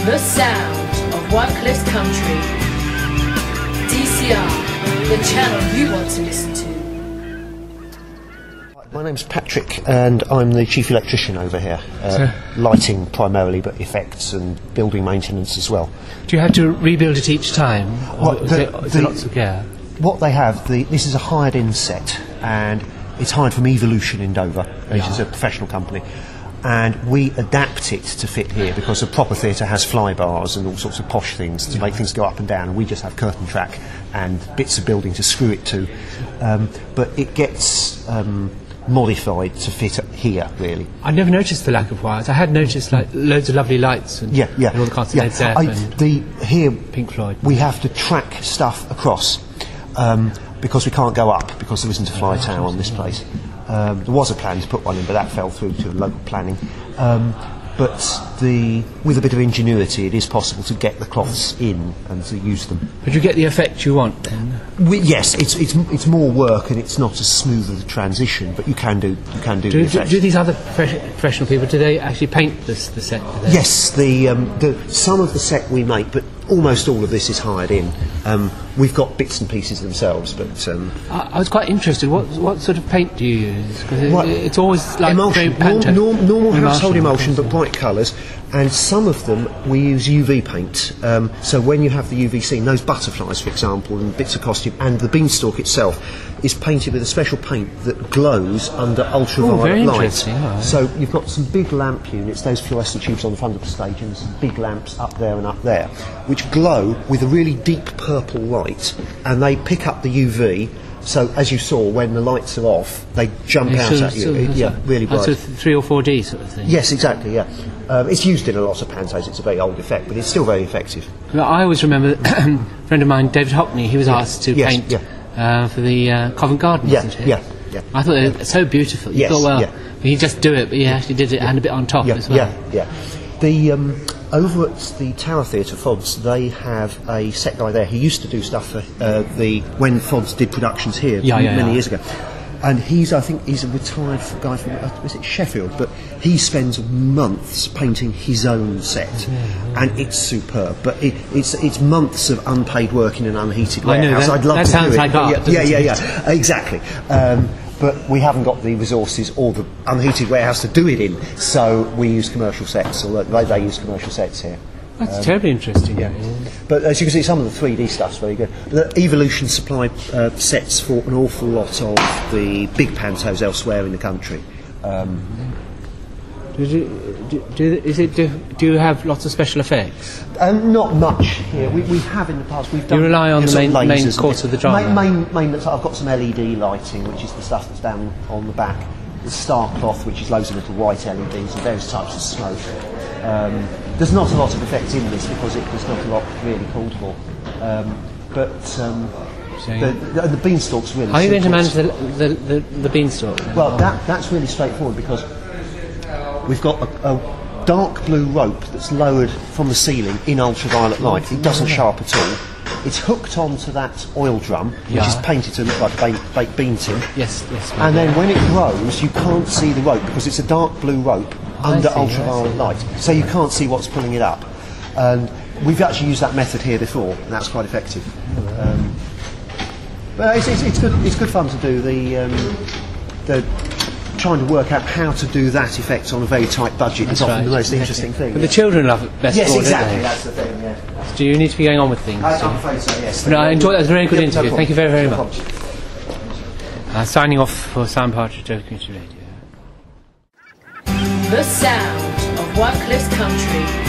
The sound of Wycliffe's country. DCR, the channel you want to listen to. My name's Patrick and I'm the chief electrician over here. Lighting primarily, but effects and building maintenance as well. Do you have to rebuild it each time? Or is there lots of care? What they have, this is a hired-in set, and it's hired from Evolution in Dover, which is a professional company. And we adapt it to fit here because a proper theatre has fly bars and all sorts of posh things to make things go up and down, and we just have curtain track and bits of building to screw it to. But it gets modified to fit here, really. I never noticed the lack of wires. I had noticed like loads of lovely lights and, and all the concerts Led Zepp here Pink Floyd. We have to track stuff across because we can't go up because there isn't a fly tower on this place. There was a plan to put one in, but that fell through to local planning. But with a bit of ingenuity, it is possible to get the cloths in and to use them. But you get the effect you want then? Yes, it's more work and it's not as smooth as a transition, but you can do the effect. Do these other professional people, do they actually paint the set? Yes, some of the set we make, but almost all of this is hired in. We've got bits and pieces themselves, but I was quite interested. What sort of paint do you use? Because it's always like emulsion, normal household emulsion, but bright colours. And some of them we use UV paint. So when you have the UV scene, those butterflies, for example, and bits of costume, and the Beanstalk itself is painted with a special paint that glows under ultraviolet light. So you've got some big lamp units, those fluorescent tubes on the front of the stage, and some big lamps up there and up there, which glow with a really deep purple light, and they pick up the UV. So, as you saw, when the lights are off, they jump out at you. Really bright. Sort of 3 or 4D sort of thing. Yes, exactly. Yeah, it's used in a lot of pantos. It's a very old effect, but it's still very effective. Well, I always remember a friend of mine, David Hockney. He was asked to paint for the Covent Garden. Yeah, wasn't it? yeah. I thought it was so beautiful. You thought, he just do it, but he actually did it and a bit on top as well. Yeah. Over at the Tower Theatre, FODS, they have a set guy there. He used to do stuff for when FODS did productions here many years ago. And I think he's a retired guy from Sheffield, but he spends months painting his own set, and it's superb. But it's months of unpaid work in an unheated warehouse. I'd love to do it. Like art. Yeah, exactly. But we haven't got the resources or the unheated warehouse to do it in, so we use commercial sets, or they use commercial sets here. That's terribly interesting. Yeah. But as you can see, some of the 3D stuff's very good. The Evolution supply sets for an awful lot of the big pantos elsewhere in the country. Do you have lots of special effects? Not much here. We have in the past. We've done. You rely on the main course of the drama. I've got some LED lighting, which is the stuff that's down on the back. The star cloth, which is loads of little white LEDs and various types of smoke. There's not a lot of effect in this because there's not a lot really called for. The Beanstalk's really. How are you going to manage the Beanstalk? Well, that's really straightforward because we've got a dark blue rope that's lowered from the ceiling in ultraviolet light. It doesn't sharp at all. It's hooked onto that oil drum, which is painted to look like a baked bean tin. Yes. And then when it grows, you can't see the rope because it's a dark blue rope under ultraviolet light, so you can't see what's pulling it up. And we've actually used that method here before, and that's quite effective. But it's good fun to do the trying to work out how to do that effect on a very tight budget is often the most interesting thing. But the children love it best. Yes, of all, exactly. Don't they? That's the thing. Yeah. Do you need to be going on with things? I'm afraid so. Yes. No, I enjoyed that. It was a very good interview. No Thank you very, very no much. Signing off for Sound Partridge Over Community Radio. The sound of Wycliffe's country.